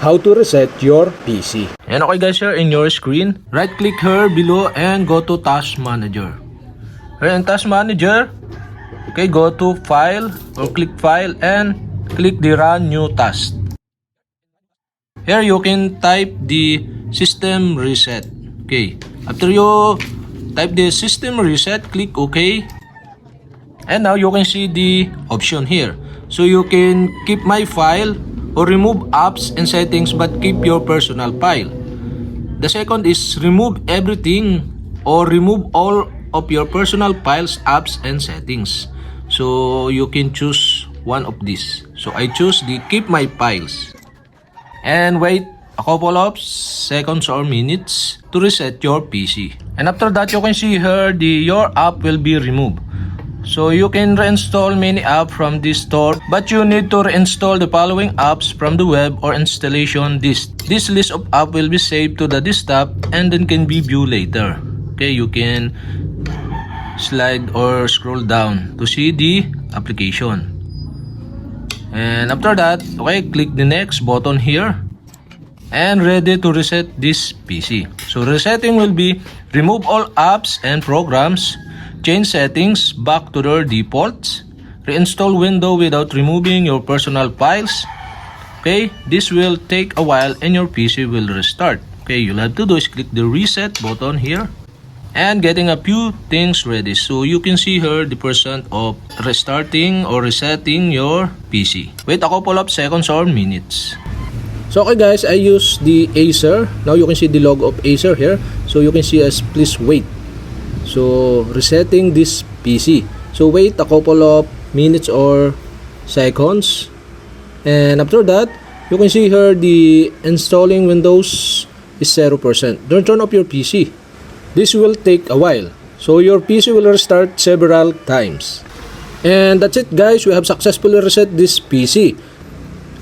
how to reset your PC. And okay guys, here in your screen, right click here below and go to Task Manager. Here in Task Manager, okay, go to File or click File and click the Run New Task. Here you can type the System Reset. Okay, after you type the System Reset, click OK. And now you can see the option here. So you can keep my file or remove apps and settings but keep your personal file. The second is remove everything or remove all of your personal files, apps and settings. So you can choose one of these. So I choose the keep my files. And wait a couple of seconds or minutes to reset your PC. And after that you can see here your app will be removed. So you can reinstall many apps from this store, but you need to reinstall the following apps from the web or installation disk. This list of apps will be saved to the desktop and then can be viewed later. Okay, you can slide or scroll down to see the application. And after that, okay, click the next button here and ready to reset this PC. So resetting will be remove all apps and programs, change settings back to their defaults, reinstall Windows without removing your personal files. Okay, this will take a while and your PC will restart. Okay, you'll have to do is click the reset button here and getting a few things ready. So you can see here the percent of restarting or resetting your PC. Wait a couple of seconds or minutes. So okay guys, I use the Acer. Now you can see the logo of Acer here. So you can see as please wait. So resetting this PC. So wait a couple of minutes or seconds. And after that, you can see here the installing Windows is 0%. Don't turn off your PC. This will take a while. So your PC will restart several times. And that's it guys, we have successfully reset this PC.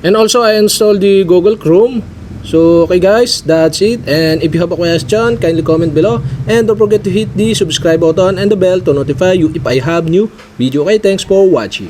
And also I installed the Google Chrome. So okay guys, that's it. And if you have a question, kindly comment below. And don't forget to hit the subscribe button and the bell to notify you if I have new video. Okay, thanks for watching.